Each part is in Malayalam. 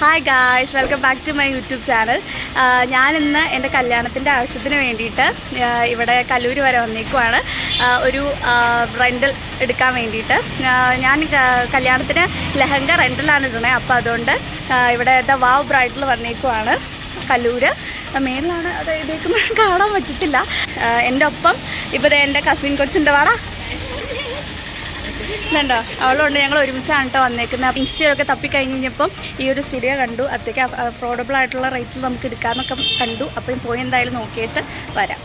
Hi guys, welcome back to my YouTube channel. ഞാനിന്ന് എൻ്റെ കല്യാണത്തിൻ്റെ ആവശ്യത്തിന് വേണ്ടിയിട്ട് ഇവിടെ കല്ലൂർ വരെ വന്നേക്കുവാണ്. ഒരു റെൻ്റൽ എടുക്കാൻ വേണ്ടിയിട്ട്. ഞാൻ കല്യാണത്തിന് ലെഹങ്ക റെൻ്റലാണ് ഇടണേ. അപ്പോൾ അതുകൊണ്ട് ഇവിടെ ദ വാവ് ബ്രൈഡൽ വന്നേക്കുവാണ്. കല്ലൂര് മേളിലാണ്. അത് ഇതേക്കും കാണാൻ പറ്റത്തില്ല. എൻ്റെ ഒപ്പം ഇപ്പോൾ എൻ്റെ കസിൻ കൊച്ചിൻ്റെ വാടാ ഇതുണ്ടോ, അവളുണ്ട്. ഞങ്ങൾ ഒരുമിച്ചാണ് കേട്ടോ വന്നേക്കുന്നത്. ഇൻസ്റ്റയൊക്കെ തപ്പിക്കഴിഞ്ഞപ്പം ഈ ഒരു സ്റ്റുഡിയോ കണ്ടു. അതൊക്കെ അഫോർഡബിൾ ആയിട്ടുള്ള റേറ്റിൽ നമുക്ക് എടുക്കാമെന്നൊക്കെ കണ്ടു. അപ്പം പോയി എന്തായാലും നോക്കിയിട്ട് വരാം.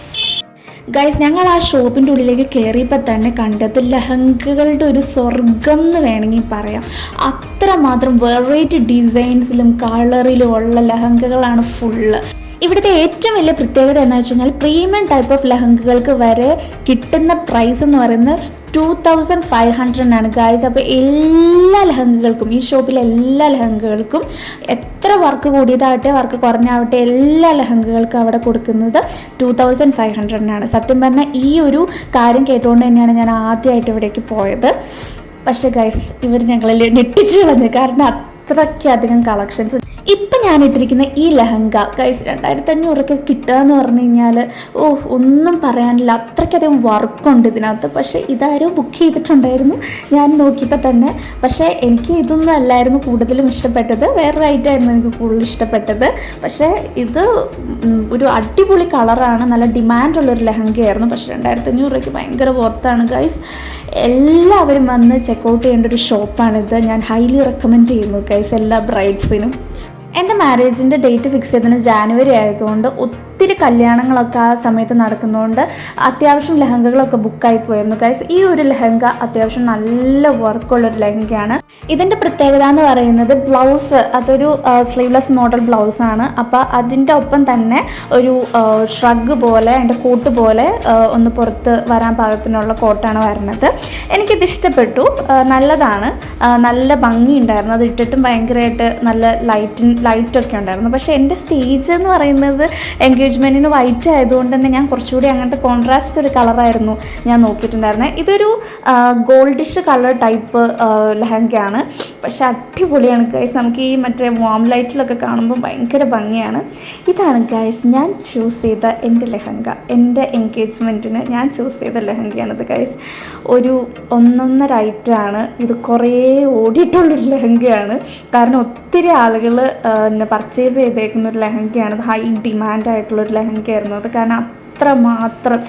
ഗൈസ്, ഞങ്ങൾ ആ ഷോപ്പിൻ്റെ ഉള്ളിലേക്ക് കയറിയപ്പോൾ തന്നെ കണ്ടത് ലഹങ്കകളുടെ ഒരു സ്വർഗം എന്ന് വേണമെങ്കിൽ പറയാം. അത്രമാത്രം വെറൈറ്റി ഡിസൈൻസിലും കളറിലും ഉള്ള ലഹങ്കകളാണ് ഫുള്ള്. ഇവിടുത്തെ ഏറ്റവും വലിയ പ്രത്യേകത എന്ന് വെച്ച് കഴിഞ്ഞാൽ പ്രീമിയം ടൈപ്പ് ഓഫ് ലഹങ്കകൾക്ക് വരെ കിട്ടുന്ന പ്രൈസ് എന്ന് പറയുന്നത് 2500 ഗായ്സ്. അപ്പോൾ എല്ലാ ലഹങ്കകൾക്കും, ഈ ഷോപ്പിലെ എല്ലാ ലഹങ്കകൾക്കും, എത്ര വർക്ക് കൂടിയതാവട്ടെ വർക്ക് കുറഞ്ഞാവട്ടെ, എല്ലാ ലഹങ്കകൾക്കും അവിടെ കൊടുക്കുന്നത് 2500 സത്യം പറഞ്ഞാൽ ഈ ഒരു കാര്യം കേട്ടുകൊണ്ട് തന്നെയാണ് ഞാൻ ആദ്യമായിട്ട് ഇവിടേക്ക് പോയത്. പക്ഷേ ഗായ്സ്, ഇവർ ഞങ്ങളെ ഞെട്ടിച്ച് കളഞ്ഞു. കാരണം അത്രയ്ക്കധികം കളക്ഷൻസ്. ഇപ്പം ഞാൻ ഇട്ടിരിക്കുന്ന ഈ ലഹങ്ക ഗൈസ് 2500 കിട്ടുക എന്ന് പറഞ്ഞു കഴിഞ്ഞാൽ ഒന്നും പറയാനില്ല. അത്രയ്ക്കധികം വർക്കുണ്ട് ഇതിനകത്ത്. പക്ഷേ ഇതാരോ ബുക്ക് ചെയ്തിട്ടുണ്ടായിരുന്നു ഞാൻ നോക്കിയപ്പോൾ തന്നെ. പക്ഷേ എനിക്ക് ഇതൊന്നും അല്ലായിരുന്നു കൂടുതലും ഇഷ്ടപ്പെട്ടത്. വേറൊരു ഐറ്റമായിരുന്നു എനിക്ക് കൂടുതൽ ഇഷ്ടപ്പെട്ടത്. പക്ഷേ ഇത് ഒരു അടിപൊളി കളറാണ്. നല്ല ഡിമാൻഡുള്ളൊരു ലഹങ്കയായിരുന്നു. പക്ഷേ 2500 ഭയങ്കര വർത്താണ് ഗൈസ്. എല്ലാവരും വന്ന് ചെക്കൗട്ട് ചെയ്യേണ്ട ഒരു ഷോപ്പാണിത്. ഞാൻ ഹൈലി റെക്കമെൻഡ് ചെയ്യുന്നു ഗൈസ് എല്ലാ ബ്രൈഡ്സിനും. എൻ്റെ മാരേജിൻ്റെ ഡേറ്റ് ഫിക്സ് ചെയ്തതിന് ജാനുവരി ആയതുകൊണ്ട് ഒത്തിരി കല്യാണങ്ങളൊക്കെ ആ സമയത്ത് നടക്കുന്നതുകൊണ്ട് അത്യാവശ്യം ലഹങ്കകളൊക്കെ ബുക്കായി പോയിരുന്നു ഗൈസ്. ഈ ഒരു ലഹങ്ക അത്യാവശ്യം നല്ല വർക്കുള്ളൊരു ലഹങ്കയാണ്. ഇതിൻ്റെ പ്രത്യേകത എന്ന് പറയുന്നത് ബ്ലൗസ് അതൊരു സ്ലീവ്ലെസ് മോഡൽ ബ്ലൗസാണ്. അപ്പോൾ അതിൻ്റെ ഒപ്പം തന്നെ ഒരു ഷ്രഗ് പോലെ, അതിൻ്റെ കോട്ട് പോലെ ഒന്ന് പുറത്ത് വരാൻ പാകത്തിനുള്ള കോട്ടാണ് വരുന്നത്. എനിക്കിത് ഇഷ്ടപ്പെട്ടു. നല്ലതാണ്, നല്ല ഭംഗിയുണ്ടായിരുന്നു. അത് ഇട്ടിട്ടും ഭയങ്കരമായിട്ട് നല്ല ലൈറ്റൊക്കെ ഉണ്ടായിരുന്നു. പക്ഷേ എൻ്റെ സ്റ്റേജ് എന്ന് പറയുന്നത് എൻഗേജ്മെൻറ്റിന് വൈറ്റ് ആയതുകൊണ്ട് തന്നെ ഞാൻ കുറച്ചുകൂടി അങ്ങനത്തെ കോൺട്രാസ്റ്റ് ഒരു കളറായിരുന്നു ഞാൻ നോക്കിയിട്ടുണ്ടായിരുന്നത്. ഇതൊരു ഗോൾഡിഷ് കളർ ടൈപ്പ് ലഹങ്കയാണ്. പക്ഷേ അടിപൊളിയാണ് ഗൈസ്. നമുക്ക് ഈ മറ്റേ വാം ലൈറ്റിലൊക്കെ കാണുമ്പോൾ ഭയങ്കര ഭംഗിയാണ്. ഇതാണ് ഗൈസ് ഞാൻ ചൂസ് ചെയ്ത എൻ്റെ ലഹങ്ക. എൻ്റെ എൻഗേജ്മെൻറ്റിന് ഞാൻ ചൂസ് ചെയ്ത ലഹങ്കയാണിത് ഗൈസ്. ഒരു 1.5 ഐറ്റമാണ് ഇത്. കുറേ ഓടിയിട്ടുള്ളൊരു ലഹങ്കയാണ്. കാരണം ഒത്തിരി ആളുകൾ പർച്ചേസ് ചെയ്തേക്കുന്ന ഒരു ലഹങ്കയാണ്. ഹൈ ഡിമാൻഡായിട്ടുള്ളൊരു ലഹങ്കയായിരുന്നു അത്. കാരണം അത്രമാത്രം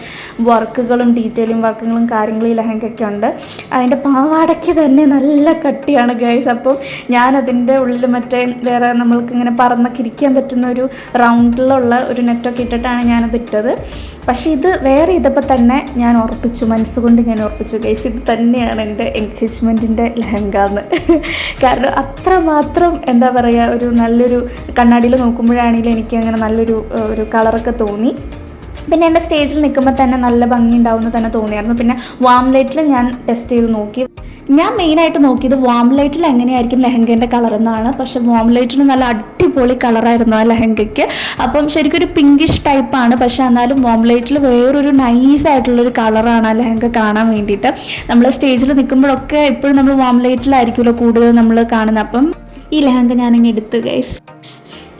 വർക്കുകളും ഡീറ്റെയിലിംഗ് വർക്കുകളും കാര്യങ്ങളും ഈ ലഹങ്കയ്ക്ക് ഉണ്ട്. അതിൻ്റെ പാവാടയ്ക്ക് തന്നെ നല്ല കട്ടിയാണ് ഗൈസ്. അപ്പം ഞാനതിൻ്റെ ഉള്ളിൽ മറ്റേ വേറെ നമ്മൾക്കിങ്ങനെ പറന്നൊക്കെ ഇരിക്കാൻ പറ്റുന്ന ഒരു റൗണ്ടിലുള്ള ഒരു നെറ്റൊക്കെ ഇട്ടിട്ടാണ് ഞാനത് ഇട്ടത്. പക്ഷേ ഇത് വേറെ ഇതപ്പോൾ തന്നെ ഞാൻ ഉറപ്പിച്ചു, മനസ്സുകൊണ്ട് ഞാൻ ഉറപ്പിച്ചു ഗൈസ്, ഇത് തന്നെയാണ് എൻ്റെ എൻഗേജ്മെൻറ്റിൻ്റെ ലഹങ്ക എന്ന്. കാരണം അത്രമാത്രം എന്താ പറയുക, ഒരു നല്ലൊരു കണ്ണാടിയിൽ നോക്കുമ്പോഴാണെങ്കിലും എനിക്ക് അങ്ങനെ നല്ലൊരു കളറൊക്കെ തോന്നി. പിന്നെ എൻ്റെ സ്റ്റേജിൽ നിൽക്കുമ്പോൾ തന്നെ നല്ല ഭംഗി ഉണ്ടാവുമെന്ന് തന്നെ തോന്നിയായിരുന്നു. പിന്നെ വാം ലൈറ്റിൽ ഞാൻ ടെസ്റ്റ് ചെയ്ത് നോക്കി. ഞാൻ മെയിനായിട്ട് നോക്കിയത് വാം ലൈറ്റിൽ എങ്ങനെയായിരിക്കും ലെഹങ്കേൻ്റെ കളർ എന്നാണ്. പക്ഷേ വാം ലൈറ്റിന് നല്ല അടിപൊളി കളറായിരുന്നു ആ ലെഹങ്കയ്ക്ക്. അപ്പം ശരിക്കും ഒരു പിങ്കിഷ് ടൈപ്പാണ്. പക്ഷേ എന്നാലും വാം ലൈറ്റിൽ വേറൊരു നൈസായിട്ടുള്ളൊരു കളറാണ് ആ ലെഹങ്ക കാണാൻ വേണ്ടിയിട്ട്. നമ്മൾ സ്റ്റേജിൽ നിൽക്കുമ്പോഴൊക്കെ എപ്പോഴും നമ്മൾ വാം ലൈറ്റിലായിരിക്കുമല്ലോ കൂടുതൽ നമ്മൾ കാണുന്നത്. അപ്പം ഈ ലെഹങ്ക ഞാനിങ്ങനെ എടുത്തു ഗൈസ്.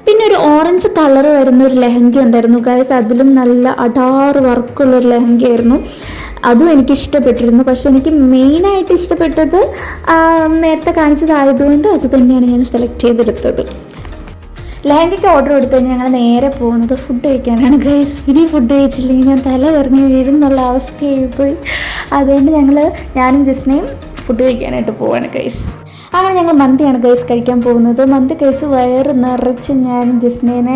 പിന്നെ ഒരു ഓറഞ്ച് കളർ വരുന്ന ഒരു ലെഹങ്ക ഉണ്ടായിരുന്നു ഗൈസ്. അതിലും നല്ല അടാറ് വർക്കുള്ളൊരു ലെഹങ്കയായിരുന്നു. അതും എനിക്ക് ഇഷ്ടപ്പെട്ടിരുന്നു. പക്ഷേ എനിക്ക് മെയിനായിട്ട് ഇഷ്ടപ്പെട്ടത് നേരത്തെ കാണിച്ചതായതുകൊണ്ട് അത് തന്നെയാണ് ഞാൻ സെലക്ട് ചെയ്തെടുത്തത്. ലെഹങ്കയ്ക്ക് ഓർഡർ കൊടുത്തു കഴിഞ്ഞാൽ ഞങ്ങൾ നേരെ പോകുന്നത് ഫുഡ് കഴിക്കാനാണ് ഗൈസ്. ഇനി ഫുഡ് കഴിച്ചില്ലെങ്കിൽ ഞാൻ തല കറങ്ങി വീഴുന്നുള്ള അവസ്ഥയായി പോയി. അതുകൊണ്ട് ഞാനും ജിസ്നയും ഫുഡ് കഴിക്കാനായിട്ട് പോവാണ് ഗൈസ്. അങ്ങനെ ഞങ്ങൾ മന്തിയാണ് ഗൈസ് കഴിക്കാൻ പോകുന്നത്. മന്തി കഴിച്ച് വയറ് നിറച്ച് ഞാൻ ജിസ്നേനെ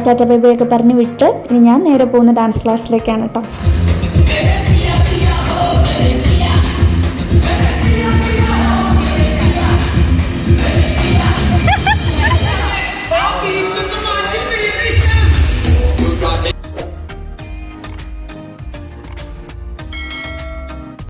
ടാറ്റ ബൈ ബൈ ഒക്കെ പറഞ്ഞ് വിട്ട് ഇനി ഞാൻ നേരെ പോകുന്ന ഡാൻസ് ക്ലാസ്സിലേക്കാണ് കേട്ടോ.